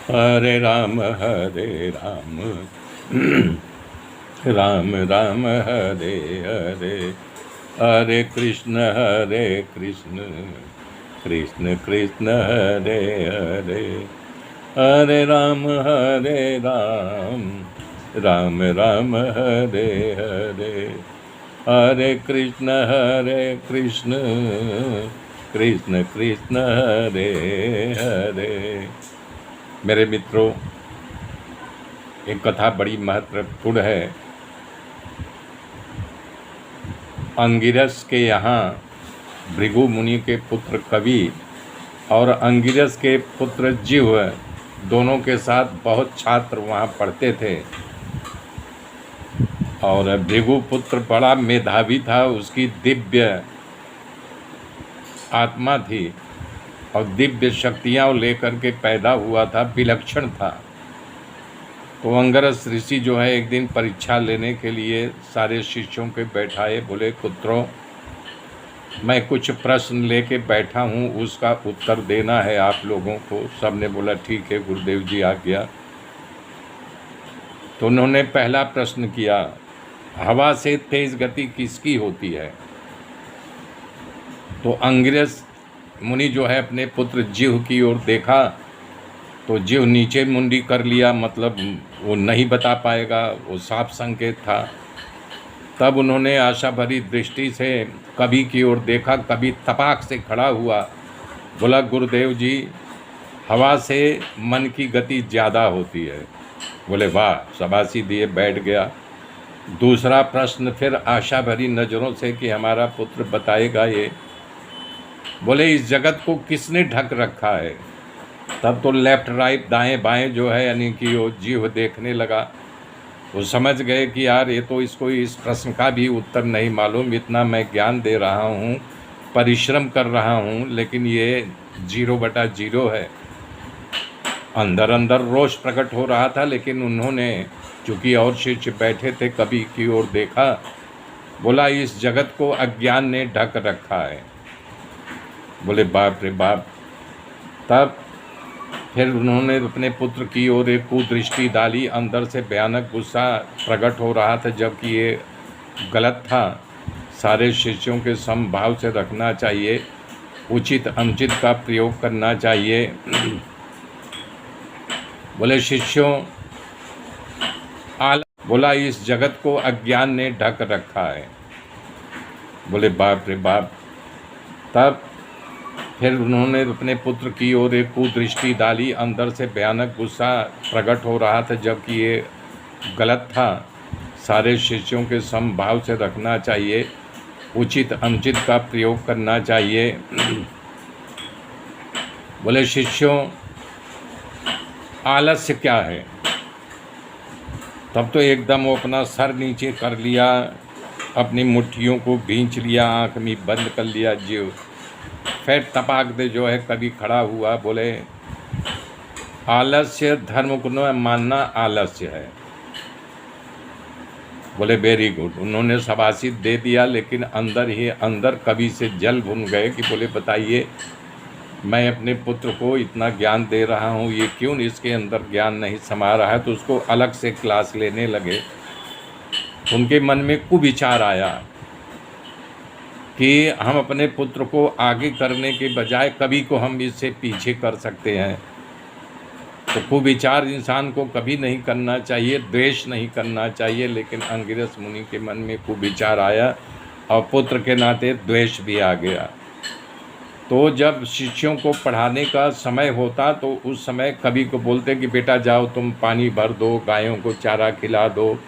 हरे राम राम राम हरे हरे, हरे कृष्ण कृष्ण कृष्ण हरे हरे, हरे राम राम राम हरे हरे, हरे कृष्ण कृष्ण कृष्ण हरे हरे। मेरे मित्रों, एक कथा बड़ी महत्वपूर्ण है। अंगिरस के यहाँ भृगु मुनि के पुत्र कवि और अंगिरस के पुत्र जीव दोनों के साथ बहुत छात्र वहाँ पढ़ते थे। और भृगु पुत्र बड़ा मेधावी था, उसकी दिव्य आत्मा थी और दिव्य शक्तियाँ लेकर के पैदा हुआ था, विलक्षण था। तो अंगिरस ऋषि जो है एक दिन परीक्षा लेने के लिए सारे शिष्यों के बैठाए, बोले पुत्रों, मैं कुछ प्रश्न लेके बैठा हूँ, उसका उत्तर देना है आप लोगों को। सबने बोला ठीक है गुरुदेव जी, आ गया। तो उन्होंने पहला प्रश्न किया, हवा से तेज गति किसकी होती है? तो अंगिरस मुनि जो है अपने पुत्र जीव की ओर देखा तो जीव नीचे मुंडी कर लिया, मतलब वो नहीं बता पाएगा, वो साफ संकेत था। तब उन्होंने आशा भरी दृष्टि से कवि की ओर देखा। कवि तपाक से खड़ा हुआ, बोला गुरुदेव जी, हवा से मन की गति ज़्यादा होती है। बोले वाह, शाबाशी दिए, बैठ गया। दूसरा प्रश्न फिर आशा भरी नज़रों से कि हमारा पुत्र बताएगा ये। बोले इस जगत को किसने ढक रखा है? तब तो लेफ्ट राइट दाएं बाएं जो है यानी कि वो जीव देखने लगा। वो समझ गए कि यार ये तो इसको इस प्रश्न का भी उत्तर नहीं मालूम, इतना मैं ज्ञान दे रहा हूँ, परिश्रम कर रहा हूँ, लेकिन ये 0/0 है। अंदर अंदर रोष प्रकट हो रहा था, लेकिन उन्होंने चूँकि और शिष्य बैठे थे, कवि की ओर देखा। बोला इस जगत को अज्ञान ने ढक रखा है। बोले बाप रे बाप। तब फिर उन्होंने अपने पुत्र की ओर एक कुदृष्टि डाली। अंदर से भयानक गुस्सा प्रकट हो रहा था, जबकि ये गलत था। सारे शिष्यों के समभाव से रखना चाहिए, उचित अनुचित का प्रयोग करना चाहिए। बोले शिष्यों, बोला इस जगत को अज्ञान ने ढक रखा है। बोले बाप रे बाप। तब फिर उन्होंने अपने पुत्र की ओर एक कुदृष्टि डाली। अंदर से भयानक गुस्सा प्रकट हो रहा था, जबकि ये गलत था। सारे शिष्यों के समभाव से रखना चाहिए, उचित अनुचित का प्रयोग करना चाहिए। बोले शिष्यों, आलस्य क्या है? तब तो एकदम वो अपना सर नीचे कर लिया, अपनी मुट्ठियों को भींच लिया, आँख में बंद कर लिया जीव। फिर तपाक दे जो है कभी खड़ा हुआ, बोले आलस्य धर्म को न मानना आलस्य है। बोले वेरी गुड। उन्होंने शाबाशी दे दिया, लेकिन अंदर ही अंदर कवि से जल भुन गए कि बोले बताइए, मैं अपने पुत्र को इतना ज्ञान दे रहा हूँ, ये क्यों इसके अंदर ज्ञान नहीं समा रहा है? तो उसको अलग से क्लास लेने लगे। उनके मन में कुविचार आया कि हम अपने पुत्र को आगे करने के बजाय कवि को हम इससे पीछे कर सकते हैं। तो कुविचार इंसान को कभी नहीं करना चाहिए, द्वेष नहीं करना चाहिए, लेकिन अंगिरस मुनि के मन में कुविचार आया और पुत्र के नाते द्वेष भी आ गया। तो जब शिष्यों को पढ़ाने का समय होता तो उस समय कवि को बोलते कि बेटा जाओ तुम पानी भर दो, गायों को चारा खिला दो,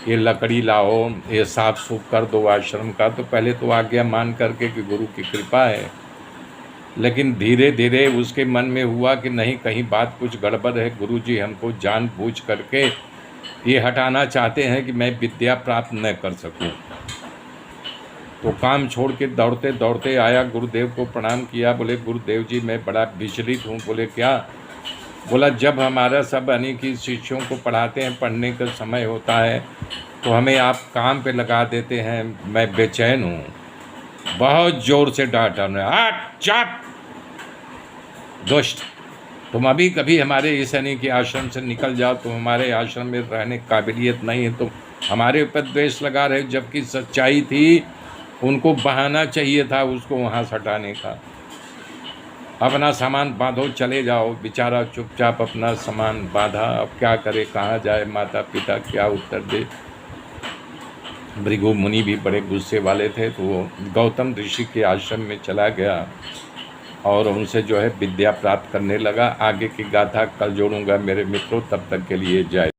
ये लकड़ी लाओ, ये साफ सूफ कर दो आश्रम का। तो पहले तो आज्ञा मान करके कि गुरु की कृपा है, लेकिन धीरे धीरे उसके मन में हुआ कि नहीं, कहीं बात कुछ गड़बड़ है, गुरुजी हमको जानबूझ करके ये हटाना चाहते हैं कि मैं विद्या प्राप्त न कर सकूं। तो काम छोड़ के दौड़ते दौड़ते आया, गुरुदेव को प्रणाम किया। बोले गुरुदेव जी मैं बड़ा विचलित हूँ। बोले क्या? बोला जब हमारा सब यानी कि शिष्यों को पढ़ाते हैं, पढ़ने का समय होता है तो हमें आप काम पे लगा देते हैं, मैं बेचैन हूँ। बहुत ज़ोर से डांटा उन्होंने, हट चुप दुष्ट। तुम अभी कभी हमारे इस यानी कि आश्रम से निकल जाओ, तुम हमारे आश्रम में रहने की काबिलियत नहीं है, तुम हमारे ऊपर द्वेष लगा रहे हो, जबकि सच्चाई थी उनको बहाना चाहिए था उसको वहाँ से हटाने का। अपना सामान बांधो, चले जाओ। बेचारा चुपचाप अपना सामान बांधा, अब क्या करे, कहाँ जाए, माता पिता क्या उत्तर दे। भृगु मुनि भी बड़े गुस्से वाले थे, तो वो गौतम ऋषि के आश्रम में चला गया और उनसे जो है विद्या प्राप्त करने लगा। आगे की गाथा कल जोड़ूंगा मेरे मित्रों, तब तक के लिए जय।